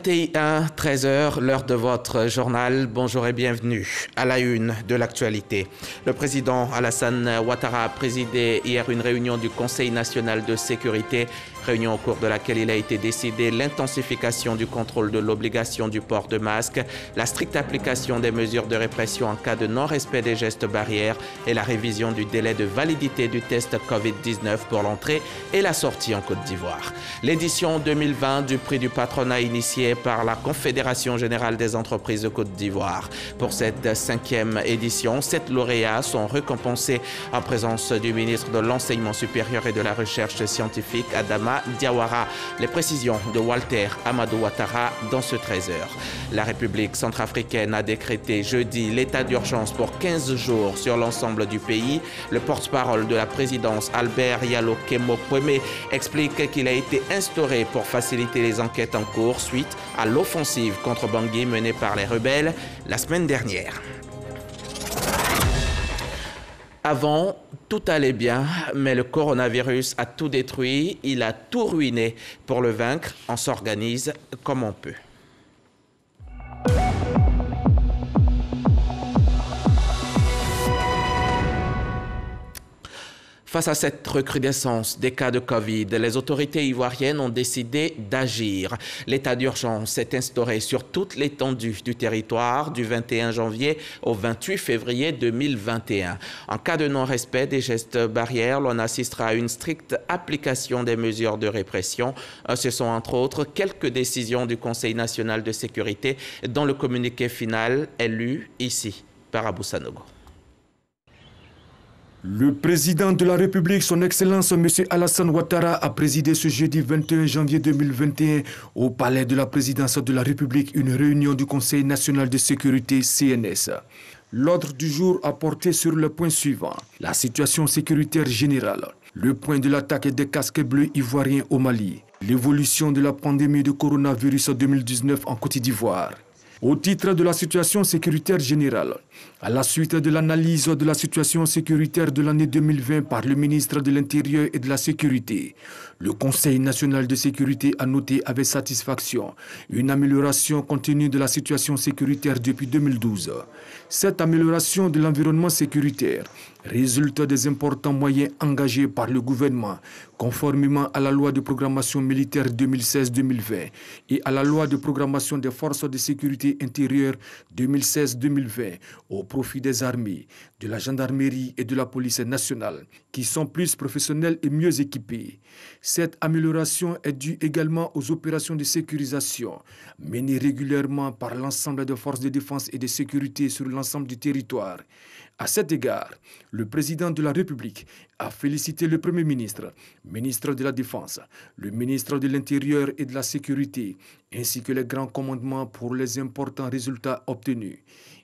RTI1, 13h, l'heure de votre journal. Bonjour et bienvenue à la une de l'actualité. Le président Alassane Ouattara a présidé hier une réunion du Conseil national de sécurité, réunion au cours de laquelle il a été décidé l'intensification du contrôle de l'obligation du port de masque, la stricte application des mesures de répression en cas de non-respect des gestes barrières et la révision du délai de validité du test Covid-19 pour l'entrée et la sortie en Côte d'Ivoire. L'édition 2020 du prix du patronat initié par la Confédération générale des entreprises de Côte d'Ivoire. Pour cette 5e édition, 7 lauréats sont récompensés en présence du ministre de l'Enseignement supérieur et de la Recherche scientifique, Adama Diawara. Les précisions de Walter Amadou Ouattara dans ce 13h. La République centrafricaine a décrété jeudi l'état d'urgence pour 15 jours sur l'ensemble du pays. Le porte-parole de la présidence, Albert Yalo Kemo-Kweme, explique qu'il a été instauré pour faciliter les enquêtes en cours suite à l'offensive contre Bangui menée par les rebelles la semaine dernière. Avant, tout allait bien, mais le coronavirus a tout détruit, il a tout ruiné. Pour le vaincre, on s'organise comme on peut. Face à cette recrudescence des cas de Covid, les autorités ivoiriennes ont décidé d'agir. L'état d'urgence s'est instauré sur toute l'étendue du territoire du 21 janvier au 28 février 2021. En cas de non-respect des gestes barrières, l'on assistera à une stricte application des mesures de répression. Ce sont entre autres quelques décisions du Conseil national de sécurité dont le communiqué final est lu ici par Abou Sanogo. Le président de la République, son Excellence M. Alassane Ouattara, a présidé ce jeudi 21 janvier 2021 au Palais de la Présidence de la République une réunion du Conseil national de sécurité CNS. L'ordre du jour a porté sur le point suivant: la situation sécuritaire générale, le point de l'attaque des casques bleus ivoiriens au Mali, l'évolution de la pandémie de coronavirus 2019 en Côte d'Ivoire. Au titre de la situation sécuritaire générale, à la suite de l'analyse de la situation sécuritaire de l'année 2020 par le ministre de l'Intérieur et de la Sécurité, le Conseil national de sécurité a noté avec satisfaction une amélioration continue de la situation sécuritaire depuis 2012. Cette amélioration de l'environnement sécuritaire résulte des importants moyens engagés par le gouvernement, conformément à la loi de programmation militaire 2016-2020 et à la loi de programmation des forces de sécurité intérieure 2016-2020 au profit des armées, de la gendarmerie et de la police nationale, qui sont plus professionnels et mieux équipés. Cette amélioration est due également aux opérations de sécurisation menées régulièrement par l'ensemble des forces de défense et de sécurité sur l'ensemble du territoire. À cet égard, le président de la République a félicité le Premier ministre, ministre de la Défense, le ministre de l'Intérieur et de la Sécurité, ainsi que les grands commandements pour les importants résultats obtenus.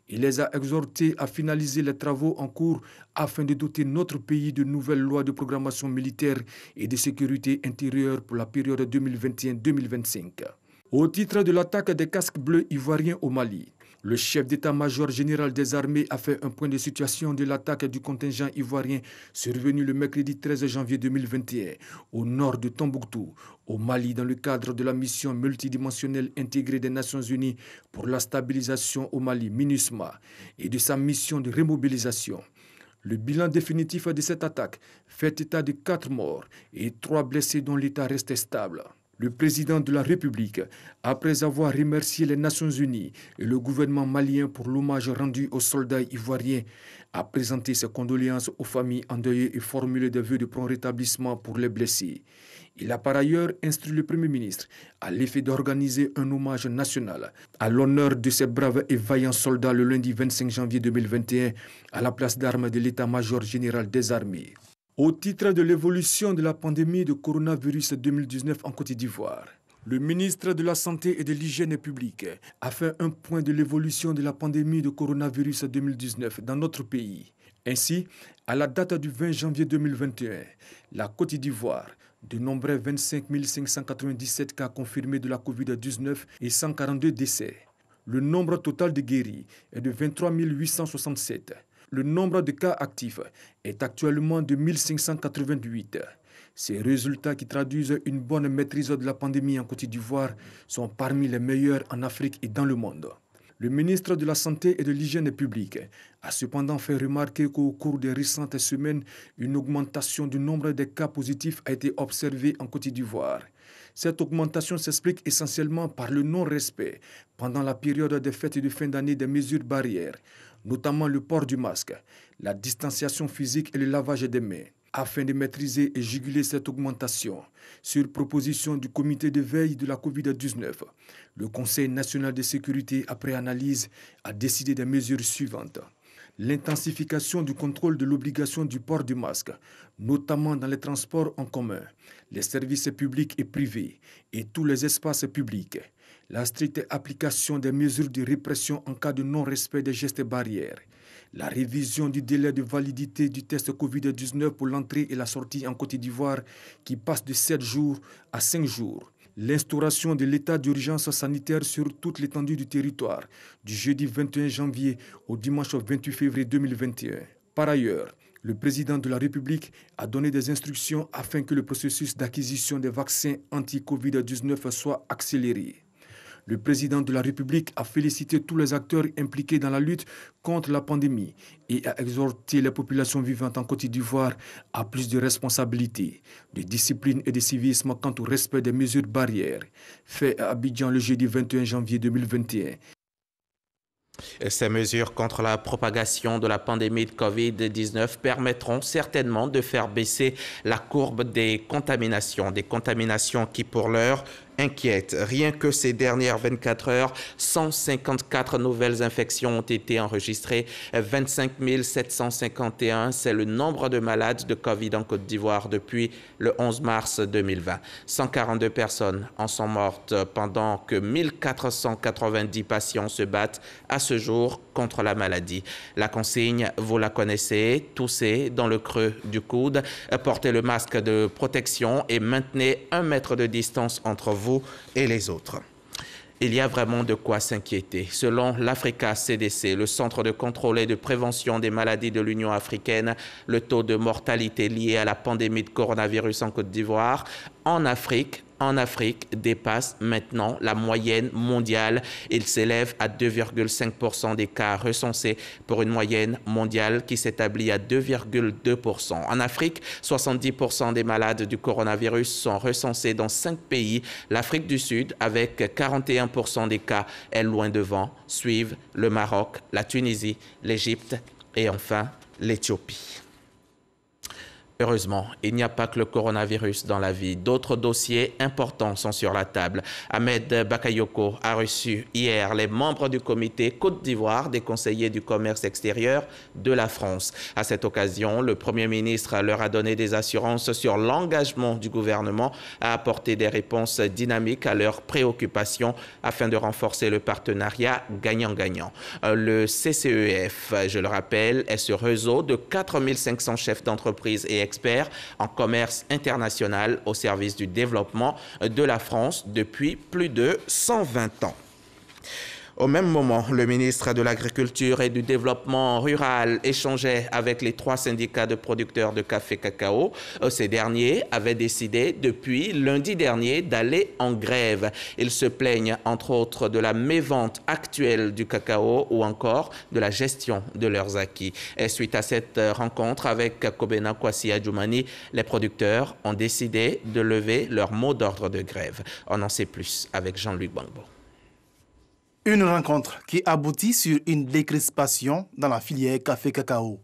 Il les a exhortés à finaliser les travaux en cours afin de doter notre pays de nouvelles lois de programmation militaire et de sécurité intérieure pour la période 2021-2025. Au titre de l'attaque des casques bleus ivoiriens au Mali, le chef d'état-major général des armées a fait un point de situation de l'attaque du contingent ivoirien survenu le mercredi 13 janvier 2021 au nord de Tombouctou, au Mali, dans le cadre de la mission multidimensionnelle intégrée des Nations Unies pour la stabilisation au Mali, MINUSMA, et de sa mission de remobilisation. Le bilan définitif de cette attaque fait état de 4 morts et 3 blessés dont l'état reste stable. Le président de la République, après avoir remercié les Nations Unies et le gouvernement malien pour l'hommage rendu aux soldats ivoiriens, a présenté ses condoléances aux familles endeuillées et formulé des vœux de prompt rétablissement pour les blessés. Il a par ailleurs instruit le Premier ministre à l'effet d'organiser un hommage national à l'honneur de ces braves et vaillants soldats le lundi 25 janvier 2021 à la place d'armes de l'état-major général des armées. Au titre de l'évolution de la pandémie de coronavirus 2019 en Côte d'Ivoire, le ministre de la Santé et de l'Hygiène publique a fait un point de l'évolution de la pandémie de coronavirus 2019 dans notre pays. Ainsi, à la date du 20 janvier 2021, la Côte d'Ivoire dénombrait 25 597 cas confirmés de la COVID-19 et 142 décès. Le nombre total de guéris est de 23 867. Le nombre de cas actifs est actuellement de 1588. Ces résultats qui traduisent une bonne maîtrise de la pandémie en Côte d'Ivoire sont parmi les meilleurs en Afrique et dans le monde. Le ministre de la Santé et de l'Hygiène publique a cependant fait remarquer qu'au cours des récentes semaines, une augmentation du nombre de cas positifs a été observée en Côte d'Ivoire. Cette augmentation s'explique essentiellement par le non-respect pendant la période des fêtes de fin d'année des mesures barrières, notamment le port du masque, la distanciation physique et le lavage des mains. Afin de maîtriser et juguler cette augmentation, sur proposition du comité de veille de la COVID-19, le Conseil national de sécurité, après analyse, a décidé des mesures suivantes. L'intensification du contrôle de l'obligation du port du masque, notamment dans les transports en commun, les services publics et privés et tous les espaces publics. La stricte application des mesures de répression en cas de non-respect des gestes barrières. La révision du délai de validité du test Covid-19 pour l'entrée et la sortie en Côte d'Ivoire qui passe de 7 jours à 5 jours. L'instauration de l'état d'urgence sanitaire sur toute l'étendue du territoire du jeudi 21 janvier au dimanche 28 février 2021. Par ailleurs, le président de la République a donné des instructions afin que le processus d'acquisition des vaccins anti-Covid-19 soit accéléré. Le président de la République a félicité tous les acteurs impliqués dans la lutte contre la pandémie et a exhorté les populations vivantes en Côte d'Ivoire à plus de responsabilité, de discipline et de civisme quant au respect des mesures barrières. Fait à Abidjan le jeudi 21 janvier 2021. Ces mesures contre la propagation de la pandémie de Covid-19 permettront certainement de faire baisser la courbe des contaminations qui pour l'heure inquiète. Rien que ces dernières 24 heures, 154 nouvelles infections ont été enregistrées, 25 751, c'est le nombre de malades de Covid en Côte d'Ivoire depuis le 11 mars 2020. 142 personnes en sont mortes pendant que 1490 patients se battent à ce jour contre la maladie. La consigne, vous la connaissez, toussez dans le creux du coude, portez le masque de protection et maintenez 1 mètre de distance entre vous et les autres. Il y a vraiment de quoi s'inquiéter. Selon l'Africa CDC, le Centre de contrôle et de prévention des maladies de l'Union africaine, le taux de mortalité lié à la pandémie de coronavirus en Côte d'Ivoire, en Afrique dépasse maintenant la moyenne mondiale. Il s'élève à 2,5% des cas recensés pour une moyenne mondiale qui s'établit à 2,2%. En Afrique, 70% des malades du coronavirus sont recensés dans 5 pays. L'Afrique du Sud, avec 41% des cas, est loin devant. Suivent le Maroc, la Tunisie, l'Égypte et enfin l'Éthiopie. Heureusement, il n'y a pas que le coronavirus dans la vie. D'autres dossiers importants sont sur la table. Ahmed Bakayoko a reçu hier les membres du comité Côte d'Ivoire des conseillers du commerce extérieur de la France. À cette occasion, le Premier ministre leur a donné des assurances sur l'engagement du gouvernement à apporter des réponses dynamiques à leurs préoccupations afin de renforcer le partenariat gagnant-gagnant. Le CCEF, je le rappelle, est ce réseau de 4500 chefs d'entreprise et experts en commerce international au service du développement de la France depuis plus de 120 ans. Au même moment, le ministre de l'Agriculture et du Développement rural échangeait avec les 3 syndicats de producteurs de café-cacao. Ces derniers avaient décidé depuis lundi dernier d'aller en grève. Ils se plaignent entre autres de la mévente actuelle du cacao ou encore de la gestion de leurs acquis. Et suite à cette rencontre avec Kobena Kwasi Adjoumani, les producteurs ont décidé de lever leur mot d'ordre de grève. On en sait plus avec Jean-Luc Bangbo. Une rencontre qui aboutit sur une décrispation dans la filière café-cacao.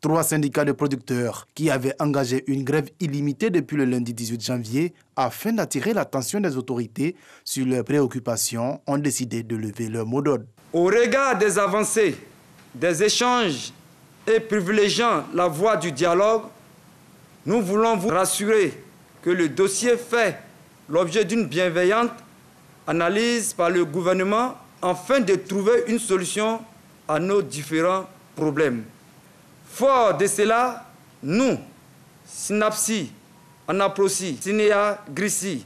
3 syndicats de producteurs qui avaient engagé une grève illimitée depuis le lundi 18 janvier afin d'attirer l'attention des autorités sur leurs préoccupations ont décidé de lever leur mot d'ordre. Au regard des avancées, des échanges et privilégiant la voie du dialogue, nous voulons vous rassurer que le dossier fait l'objet d'une bienveillante analyse par le gouvernement afin de trouver une solution à nos différents problèmes. Fort de cela, nous, Synapsi, Anaprosi, Sinéa, Grissi,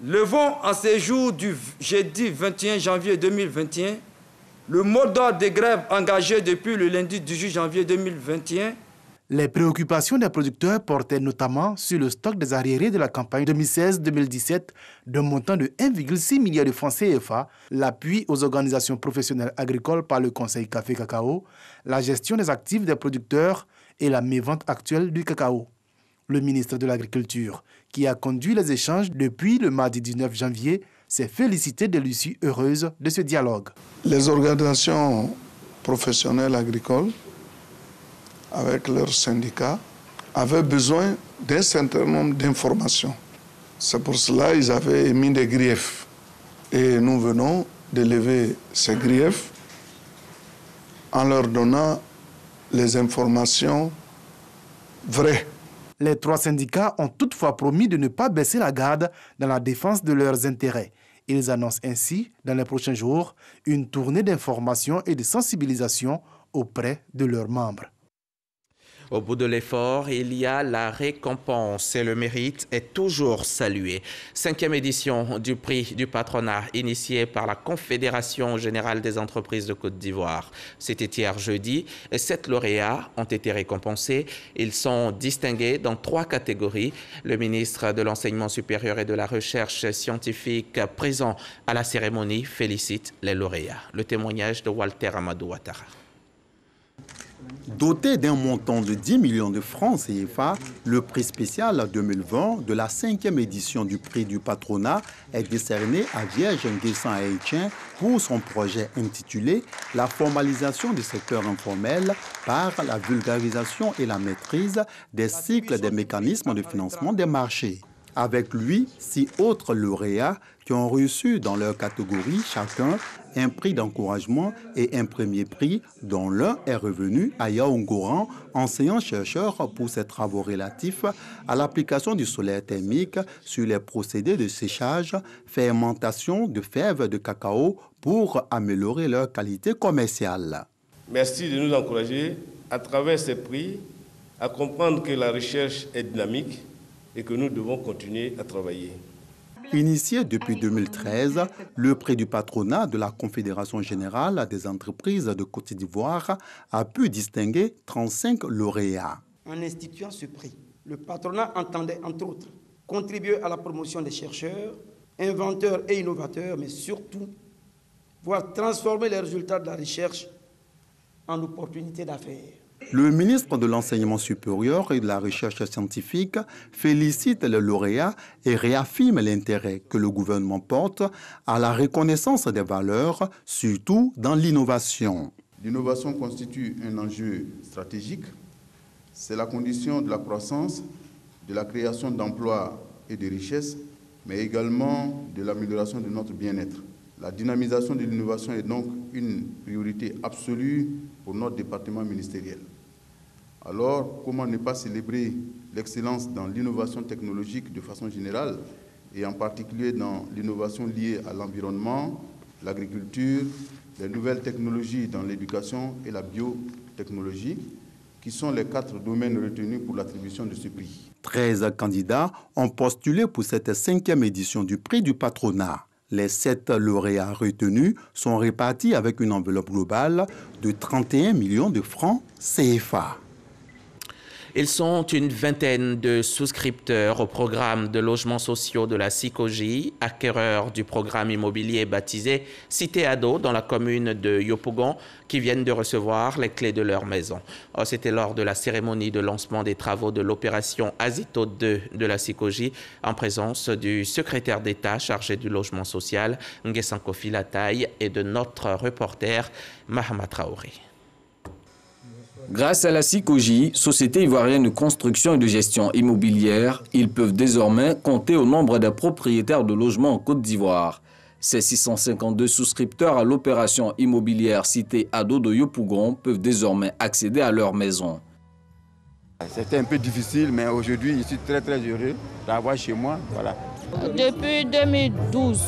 levons en ce jour du jeudi 21 janvier 2021 le mot d'ordre de grève engagé depuis le lundi 18 janvier 2021 Les préoccupations des producteurs portaient notamment sur le stock des arriérés de la campagne 2016-2017 d'un montant de 1,6 milliard de francs CFA, l'appui aux organisations professionnelles agricoles par le Conseil Café-Cacao, la gestion des actifs des producteurs et la mévente actuelle du cacao. Le ministre de l'Agriculture, qui a conduit les échanges depuis le mardi 19 janvier, s'est félicité de l'issue heureuse de ce dialogue. Les organisations professionnelles agricoles, avec leurs syndicats, avaient besoin d'un certain nombre d'informations. C'est pour cela qu'ils avaient émis des griefs. Et nous venons de lever ces griefs en leur donnant les informations vraies. Les 3 syndicats ont toutefois promis de ne pas baisser la garde dans la défense de leurs intérêts. Ils annoncent ainsi, dans les prochains jours, une tournée d'information et de sensibilisation auprès de leurs membres. Au bout de l'effort, il y a la récompense et le mérite est toujours salué. 5e édition du prix du patronat initié par la Confédération générale des entreprises de Côte d'Ivoire. C'était hier jeudi et 7 lauréats ont été récompensés. Ils sont distingués dans 3 catégories. Le ministre de l'Enseignement supérieur et de la Recherche scientifique présent à la cérémonie félicite les lauréats. Le témoignage de Walter Amadou Ouattara. Doté d'un montant de 10 millions de francs CFA, le prix spécial 2020 de la 5e édition du prix du patronat est décerné à Vierge Nguessan Haïtien pour son projet intitulé « La formalisation du secteur informel par la vulgarisation et la maîtrise des cycles des mécanismes de financement des marchés ». Avec lui, 6 autres lauréats qui ont reçu dans leur catégorie chacun un prix d'encouragement et un premier prix, dont l'un est revenu à Yaoungoran, enseignant-chercheur pour ses travaux relatifs à l'application du solaire thermique sur les procédés de séchage, fermentation de fèves de cacao pour améliorer leur qualité commerciale. Merci de nous encourager à travers ces prix à comprendre que la recherche est dynamique et que nous devons continuer à travailler. Initié depuis 2013, le prix du patronat de la Confédération générale des entreprises de Côte d'Ivoire a pu distinguer 35 lauréats. En instituant ce prix, le patronat entendait, entre autres, contribuer à la promotion des chercheurs, inventeurs et innovateurs, mais surtout, voir transformer les résultats de la recherche en opportunités d'affaires. Le ministre de l'Enseignement supérieur et de la Recherche scientifique félicite les lauréats et réaffirme l'intérêt que le gouvernement porte à la reconnaissance des valeurs, surtout dans l'innovation. L'innovation constitue un enjeu stratégique. C'est la condition de la croissance, de la création d'emplois et de richesses, mais également de l'amélioration de notre bien-être. La dynamisation de l'innovation est donc une priorité absolue pour notre département ministériel. Alors, comment ne pas célébrer l'excellence dans l'innovation technologique de façon générale et en particulier dans l'innovation liée à l'environnement, l'agriculture, les nouvelles technologies dans l'éducation et la biotechnologie, qui sont les 4 domaines retenus pour l'attribution de ce prix. 13 candidats ont postulé pour cette 5e édition du prix du patronat. Les 7 lauréats retenus sont répartis avec une enveloppe globale de 31 millions de francs CFA. Ils sont une vingtaine de souscripteurs au programme de logements sociaux de la SICOGI, acquéreurs du programme immobilier baptisé Cité Ado dans la commune de Yopougon, qui viennent de recevoir les clés de leur maison. C'était lors de la cérémonie de lancement des travaux de l'opération Azito 2 de la SICOGI, en présence du secrétaire d'État chargé du logement social, Nguessan Kofi Lataï, et de notre reporter Mahama Traoré. Grâce à la SICOGI, Société ivoirienne de construction et de gestion immobilière, ils peuvent désormais compter au nombre des propriétaires de logements en Côte d'Ivoire. Ces 652 souscripteurs à l'opération immobilière Cité Ado de Yopougon peuvent désormais accéder à leur maison. C'était un peu difficile, mais aujourd'hui, je suis très heureux d'avoir chez moi. Voilà. Depuis 2012,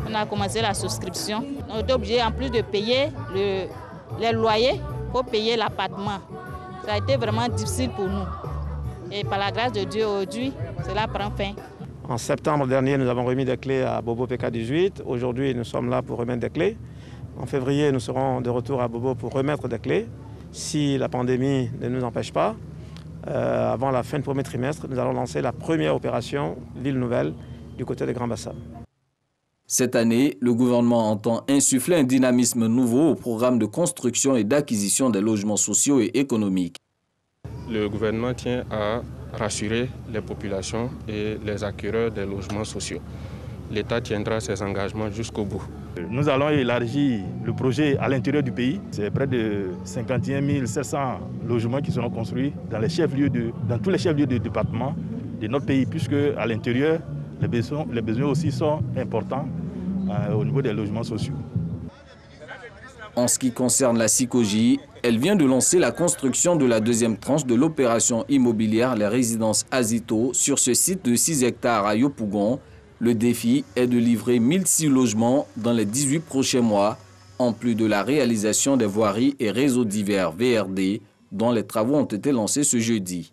on a commencé la souscription. On est obligé, en plus de payer les loyers, pour payer l'appartement. Ça a été vraiment difficile pour nous. Et par la grâce de Dieu, aujourd'hui, cela prend fin. En septembre dernier, nous avons remis des clés à Bobo PK18. Aujourd'hui, nous sommes là pour remettre des clés. En février, nous serons de retour à Bobo pour remettre des clés. Si la pandémie ne nous empêche pas, avant la fin du premier trimestre, nous allons lancer la première opération L'île Nouvelle du côté des Grands Bassins. Cette année, le gouvernement entend insuffler un dynamisme nouveau au programme de construction et d'acquisition des logements sociaux et économiques. Le gouvernement tient à rassurer les populations et les acquéreurs des logements sociaux. L'État tiendra ses engagements jusqu'au bout. Nous allons élargir le projet à l'intérieur du pays. C'est près de 51 700 logements qui seront construits dans tous les chefs-lieux de département de notre pays, puisque à l'intérieur, les besoins aussi sont importants au niveau des logements sociaux. En ce qui concerne la SICOGI, elle vient de lancer la construction de la deuxième tranche de l'opération immobilière Les Résidences Azito sur ce site de 6 hectares à Yopougon. Le défi est de livrer 1006 logements dans les 18 prochains mois, en plus de la réalisation des voiries et réseaux divers VRD, dont les travaux ont été lancés ce jeudi.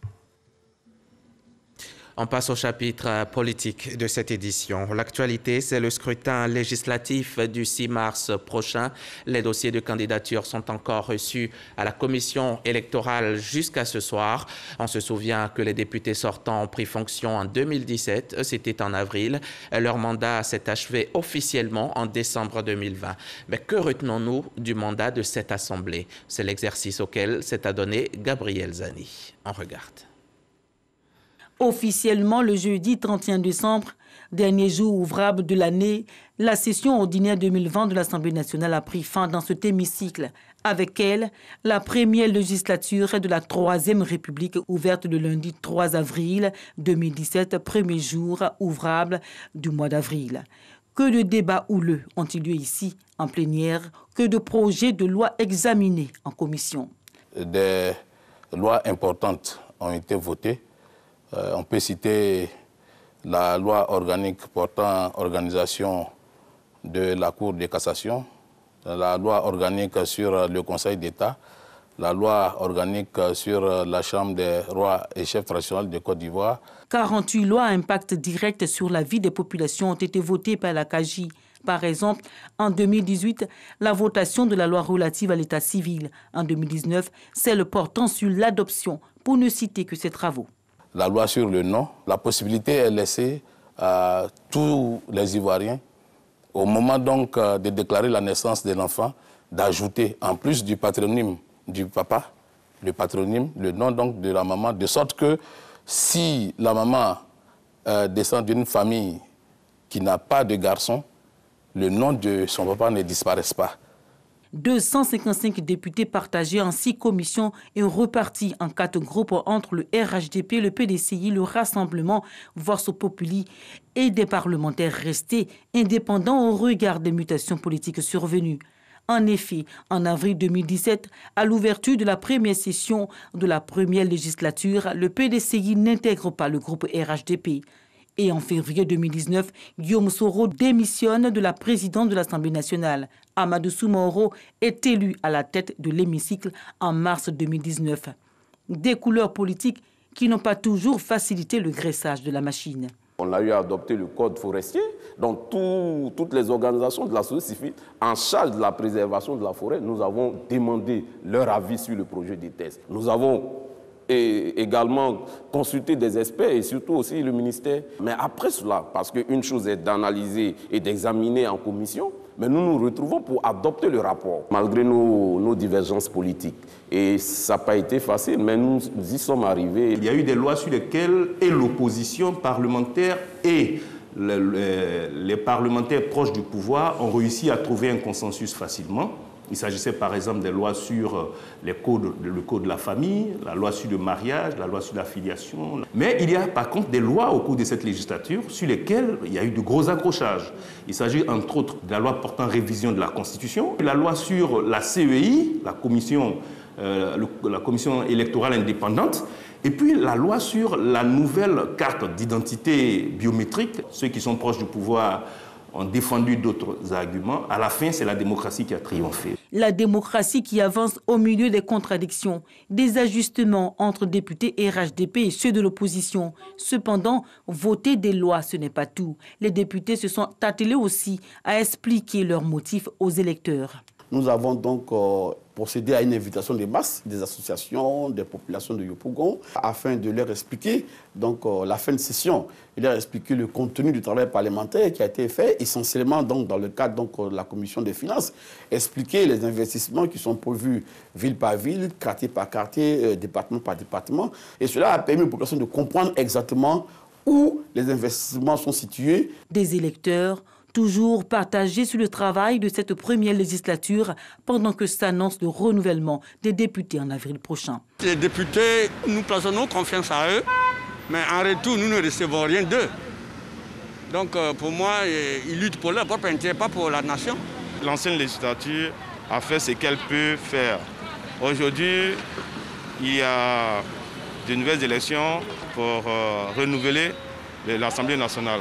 On passe au chapitre politique de cette édition. L'actualité, c'est le scrutin législatif du 6 mars prochain. Les dossiers de candidature sont encore reçus à la commission électorale jusqu'à ce soir. On se souvient que les députés sortants ont pris fonction en 2017, c'était en avril. Leur mandat s'est achevé officiellement en décembre 2020. Mais que retenons-nous du mandat de cette Assemblée? C'est l'exercice auquel s'est adonné Gabriel Zani. On regarde. Officiellement, le jeudi 31 décembre, dernier jour ouvrable de l'année, la session ordinaire 2020 de l'Assemblée nationale a pris fin dans cet hémicycle. Avec elle, la première législature de la Troisième République ouverte le lundi 3 avril 2017, premier jour ouvrable du mois d'avril. Que de débats houleux ont eu lieu ici, en plénière, que de projets de loi examinés en commission. Des lois importantes ont été votées. On peut citer la loi organique portant organisation de la Cour de cassation, la loi organique sur le Conseil d'État, la loi organique sur la Chambre des rois et chefs traditionnels de Côte d'Ivoire. 48 lois à impact direct sur la vie des populations ont été votées par la CAGI. Par exemple, en 2018, la votation de la loi relative à l'état civil. En 2019, celle portant sur l'adoption, pour ne citer que ces travaux. La loi sur le nom, la possibilité est laissée à tous les Ivoiriens, au moment donc de déclarer la naissance de l'enfant, d'ajouter, en plus du patronyme du papa, le patronyme, le nom donc de la maman, de sorte que si la maman descend d'une famille qui n'a pas de garçon, le nom de son papa ne disparaisse pas. 255 députés partagés en 6 commissions et repartis en 4 groupes entre le RHDP, le PDCI, le Rassemblement, Vox Populi et des parlementaires restés indépendants au regard des mutations politiques survenues. En effet, en avril 2017, à l'ouverture de la première session de la première législature, le PDCI n'intègre pas le groupe RHDP. Et en février 2019, Guillaume Soro démissionne de la présidence de l'Assemblée nationale. Amadou Soumaoro est élu à la tête de l'hémicycle en mars 2019. Des couleurs politiques qui n'ont pas toujours facilité le graissage de la machine. On a eu à adopter le code forestier, donc toutes les organisations de la société civile en charge de la préservation de la forêt, nous avons demandé leur avis sur le projet des tests. Nous avons également consulter des experts et surtout aussi le ministère. Mais après cela, parce qu'une chose est d'analyser et d'examiner en commission, mais nous nous retrouvons pour adopter le rapport, malgré nos divergences politiques. Et ça n'a pas été facile, mais nous y sommes arrivés. Il y a eu des lois sur lesquelles et l'opposition parlementaire et les parlementaires proches du pouvoir ont réussi à trouver un consensus facilement. Il s'agissait par exemple des lois sur le code de la famille, la loi sur le mariage, la loi sur la filiation. Mais il y a par contre des lois au cours de cette législature sur lesquelles il y a eu de gros accrochages. Il s'agit entre autres de la loi portant révision de la Constitution, la loi sur la CEI, la commission électorale indépendante, et puis la loi sur la nouvelle carte d'identité biométrique. Ceux qui sont proches du pouvoir ont défendu d'autres arguments. À la fin, c'est la démocratie qui a triomphé. La démocratie qui avance au milieu des contradictions, des ajustements entre députés RHDP et ceux de l'opposition. Cependant, voter des lois, ce n'est pas tout. Les députés se sont attelés aussi à expliquer leurs motifs aux électeurs. nous avons donc procédé à une invitation des masses, des associations, des populations de Yopougon, afin de leur expliquer donc, la fin de session, et leur expliquer le contenu du travail parlementaire qui a été fait, essentiellement donc, dans le cadre donc, de la Commission des finances, expliquer les investissements qui sont prévus ville par ville, quartier par quartier, département par département. Et cela a permis aux populations de comprendre exactement où les investissements sont situés. Des électeurs toujours partagés sur le travail de cette première législature pendant que s'annonce le renouvellement des députés en avril prochain. Les députés, nous plaçons nos confiance à eux, mais en retour, nous ne recevons rien d'eux. Donc pour moi, ils luttent pour leur propre intérêt, pas pour la nation. L'ancienne législature a fait ce qu'elle peut faire. Aujourd'hui, il y a de nouvelles élections pour renouveler l'Assemblée nationale.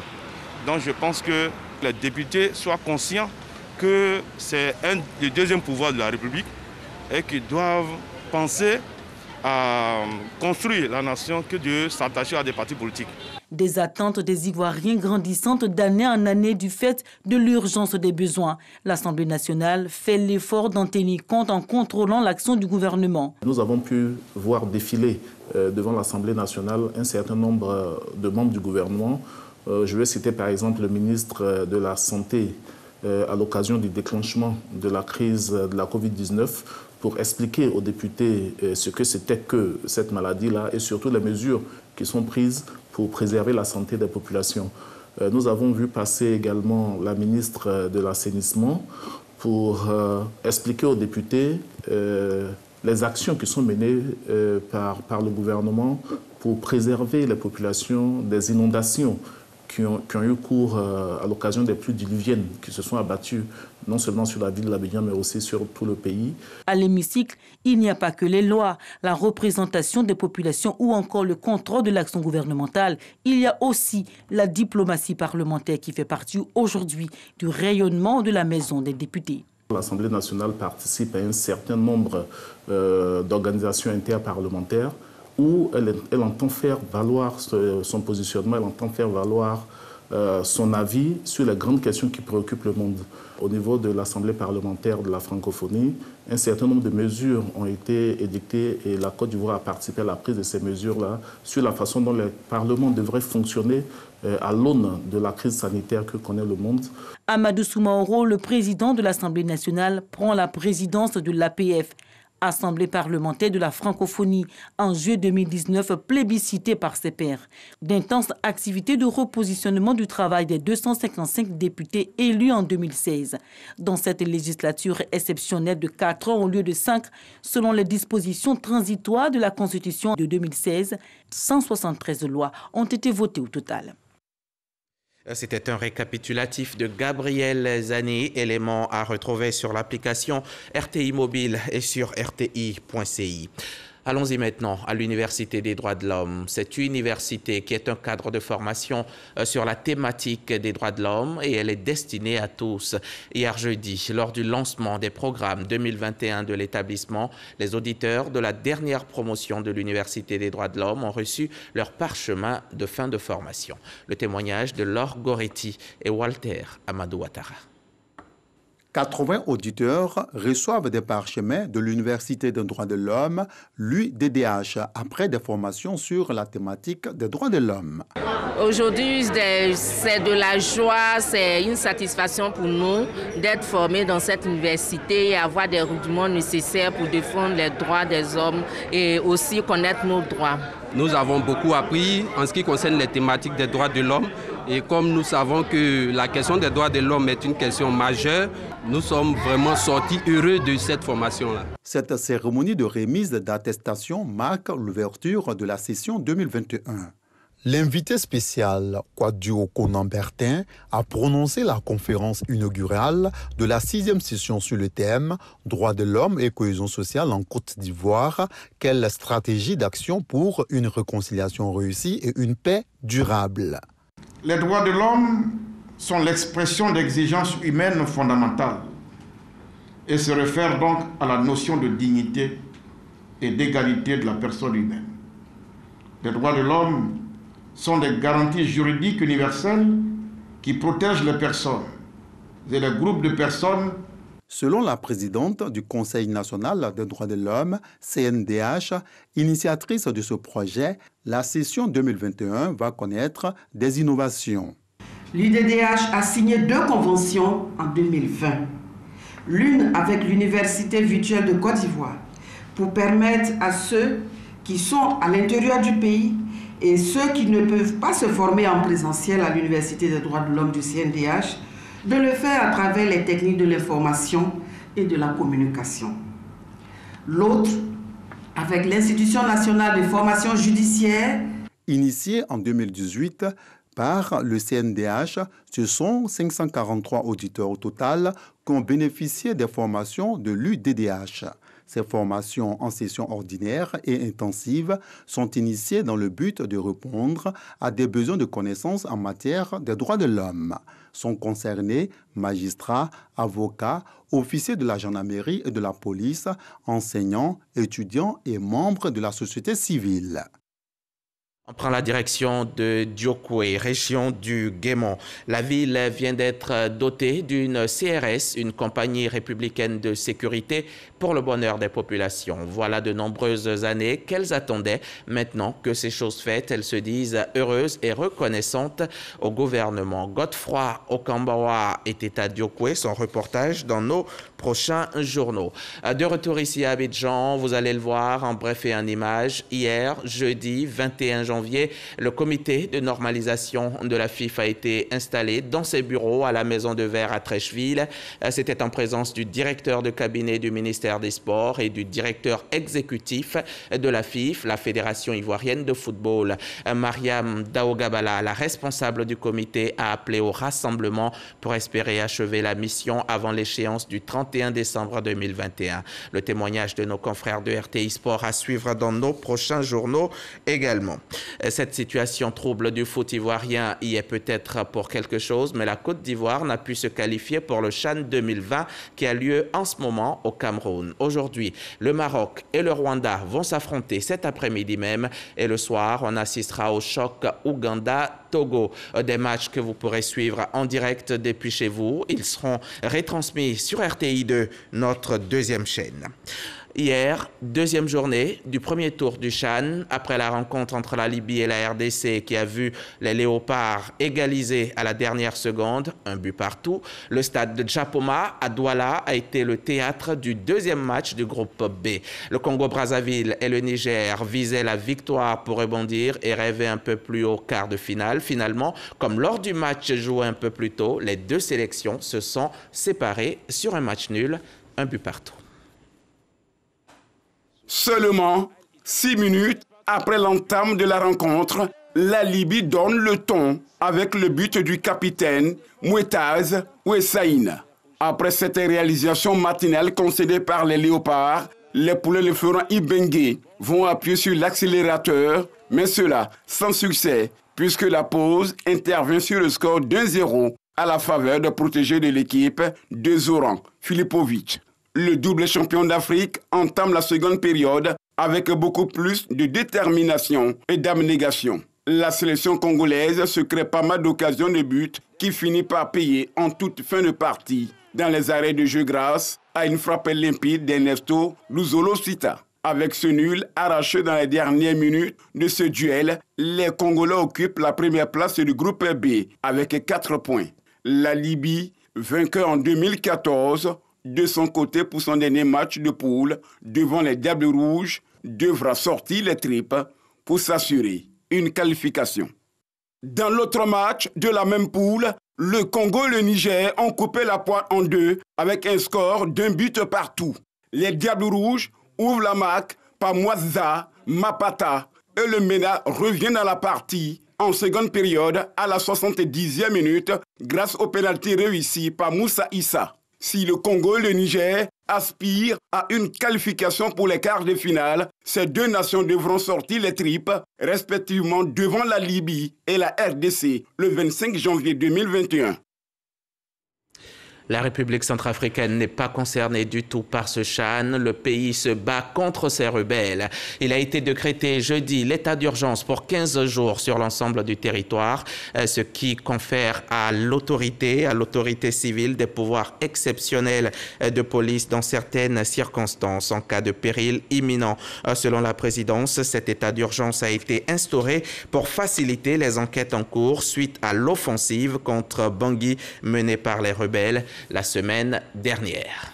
Donc je pense que les députés soient conscients que c'est le deuxième pouvoir de la République et qu'ils doivent penser à construire la nation que de s'attacher à des partis politiques. Des attentes des Ivoiriens grandissantes d'année en année du fait de l'urgence des besoins. L'Assemblée nationale fait l'effort d'en tenir compte en contrôlant l'action du gouvernement. Nous avons pu voir défiler devant l'Assemblée nationale un certain nombre de membres du gouvernement. Je vais citer par exemple le ministre de la Santé à l'occasion du déclenchement de la crise de la Covid-19 pour expliquer aux députés ce que c'était que cette maladie-là et surtout les mesures qui sont prises pour préserver la santé des populations. Nous avons vu passer également la ministre de l'Assainissement pour expliquer aux députés les actions qui sont menées par le gouvernement pour préserver les populations des inondations qui ont eu cours à l'occasion des pluies diluviennes qui se sont abattues non seulement sur la ville de l'Abidjan, mais aussi sur tout le pays. À l'hémicycle, il n'y a pas que les lois, la représentation des populations ou encore le contrôle de l'action gouvernementale. Il y a aussi la diplomatie parlementaire qui fait partie aujourd'hui du rayonnement de la Maison des députés. L'Assemblée nationale participe à un certain nombre d'organisations interparlementaires où elle entend faire valoir son positionnement, elle entend faire valoir son avis sur les grandes questions qui préoccupent le monde. Au niveau de l'Assemblée parlementaire de la francophonie, un certain nombre de mesures ont été édictées et la Côte d'Ivoire a participé à la prise de ces mesures-là sur la façon dont les parlements devraient fonctionner à l'aune de la crise sanitaire que connaît le monde. Amadou Soumaoro, le président de l'Assemblée nationale, prend la présidence de l'APF. Assemblée parlementaire de la francophonie, en juillet 2019, plébiscitée par ses pairs. D'intenses activités de repositionnement du travail des 255 députés élus en 2016. Dans cette législature exceptionnelle de 4 ans au lieu de 5, selon les dispositions transitoires de la Constitution de 2016, 173 lois ont été votées au total. C'était un récapitulatif de Gabriel Zani, élément à retrouver sur l'application RTI Mobile et sur rti.ci. Allons-y maintenant à l'Université des droits de l'homme. Cette université qui est un cadre de formation sur la thématique des droits de l'homme et elle est destinée à tous. Hier jeudi, lors du lancement des programmes 2021 de l'établissement, les auditeurs de la dernière promotion de l'Université des droits de l'homme ont reçu leur parchemin de fin de formation. Le témoignage de Laure Goretti et Walter Amadou Ouattara. 80 auditeurs reçoivent des parchemins de l'Université des droits de l'homme, l'UDDH, après des formations sur la thématique des droits de l'homme. Aujourd'hui, c'est de la joie, c'est une satisfaction pour nous d'être formés dans cette université et avoir des rudiments nécessaires pour défendre les droits des hommes et aussi connaître nos droits. Nous avons beaucoup appris en ce qui concerne les thématiques des droits de l'homme. Et comme nous savons que la question des droits de l'homme est une question majeure, nous sommes vraiment sortis heureux de cette formation-là. Cette cérémonie de remise d'attestation marque l'ouverture de la session 2021. L'invité spécial, Kwadwo Konambertin, a prononcé la conférence inaugurale de la 6e session sur le thème « Droits de l'homme et cohésion sociale en Côte d'Ivoire, quelle stratégie d'action pour une réconciliation réussie et une paix durable ?» Les droits de l'homme sont l'expression d'exigences humaines fondamentales et se réfèrent donc à la notion de dignité et d'égalité de la personne humaine. Les droits de l'homme sont des garanties juridiques universelles qui protègent les personnes et les groupes de personnes Selon la présidente du Conseil national des droits de l'homme, CNDH, initiatrice de ce projet, la session 2021 va connaître des innovations. L'UDDH a signé 2 conventions en 2020. L'une avec l'Université virtuelle de Côte d'Ivoire pour permettre à ceux qui sont à l'intérieur du pays et ceux qui ne peuvent pas se former en présentiel à l'Université des droits de l'homme du CNDH de le faire à travers les techniques de l'information et de la communication. L'autre, avec l'Institution nationale de formation judiciaire. Initiée en 2018 par le CNDH, ce sont 543 auditeurs au total qui ont bénéficié des formations de l'UDDH. Ces formations en session ordinaire et intensive sont initiées dans le but de répondre à des besoins de connaissances en matière des droits de l'homme. Sont concernés magistrats, avocats, officiers de la gendarmerie et de la police, enseignants, étudiants et membres de la société civile. On prend la direction de Diokwe, région du Guémon. La ville vient d'être dotée d'une CRS, une compagnie républicaine de sécurité pour le bonheur des populations. Voilà de nombreuses années qu'elles attendaient. Maintenant que ces choses faites, elles se disent heureuses et reconnaissantes au gouvernement. Godefroy Okambawa était à Diokwe, son reportage dans nos prochains journaux. De retour ici à Abidjan, vous allez le voir en bref et en images. Hier, jeudi 21 janvier, le comité de normalisation de la FIFA a été installé dans ses bureaux à la Maison de Verre à Trècheville. C'était en présence du directeur de cabinet du ministère des Sports et du directeur exécutif de la FIF, la Fédération ivoirienne de football. Mariam Daogabala, la responsable du comité, a appelé au rassemblement pour espérer achever la mission avant l'échéance du 31 décembre 2021. Le témoignage de nos confrères de RTI Sport à suivre dans nos prochains journaux également. Cette situation trouble du foot ivoirien y est peut-être pour quelque chose, mais la Côte d'Ivoire n'a pu se qualifier pour le CHAN 2020 qui a lieu en ce moment au Cameroun. Aujourd'hui, le Maroc et le Rwanda vont s'affronter cet après-midi même et le soir, on assistera au choc Ouganda-Togo. Des matchs que vous pourrez suivre en direct depuis chez vous. Ils seront retransmis sur RTI2, notre deuxième chaîne. Hier, deuxième journée du premier tour du CHAN, après la rencontre entre la Libye et la RDC qui a vu les Léopards égaliser à la dernière seconde, 1 but partout. Le stade de Djapoma à Douala a été le théâtre du deuxième match du groupe B. Le Congo-Brazzaville et le Niger visaient la victoire pour rebondir et rêvaient un peu plus au quart de finale. Finalement, comme lors du match joué un peu plus tôt, les deux sélections se sont séparées sur un match nul, 1 but partout. Seulement 6 minutes après l'entame de la rencontre, la Libye donne le ton avec le but du capitaine Mouetaz Ouessaïne. Après cette réalisation matinale concédée par les Léopards, les poulets de Florent Ibenge vont appuyer sur l'accélérateur, mais cela sans succès, puisque la pause intervient sur le score d'1-0 à la faveur de protégés de l'équipe de Zoran Filipovic. Le double champion d'Afrique entame la seconde période avec beaucoup plus de détermination et d'abnégation. La sélection congolaise se crée pas mal d'occasions de but qui finit par payer en toute fin de partie dans les arrêts de jeu grâce à une frappe limpide d'Ernesto Luzolo-Sita. Avec ce nul arraché dans les dernières minutes de ce duel, les Congolais occupent la première place du groupe B avec 4 points. La Libye, vainqueur en 2014, de son côté pour son dernier match de poule devant les Diables Rouges, devra sortir les tripes pour s'assurer une qualification. Dans l'autre match de la même poule, le Congo et le Niger ont coupé la poire en deux avec un score d'1 but partout. Les Diables Rouges ouvrent la marque par Mwaza Mapata et le MENA revient dans la partie en seconde période à la 70e minute grâce au pénalty réussi par Moussa Issa. Si le Congo et le Niger aspirent à une qualification pour les quarts de finale, ces deux nations devront sortir les tripes, respectivement devant la Libye et la RDC, le 25 janvier 2021. La République centrafricaine n'est pas concernée du tout par ce Chan. Le pays se bat contre ces rebelles. Il a été décrété jeudi l'état d'urgence pour 15 jours sur l'ensemble du territoire, ce qui confère à l'autorité civile des pouvoirs exceptionnels de police dans certaines circonstances en cas de péril imminent. Selon la présidence, cet état d'urgence a été instauré pour faciliter les enquêtes en cours suite à l'offensive contre Bangui menée par les rebelles la semaine dernière.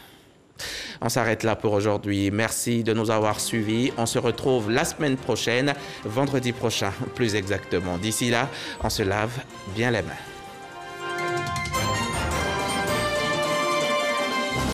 On s'arrête là pour aujourd'hui. Merci de nous avoir suivis. On se retrouve la semaine prochaine, vendredi prochain plus exactement. D'ici là, on se lave bien les mains.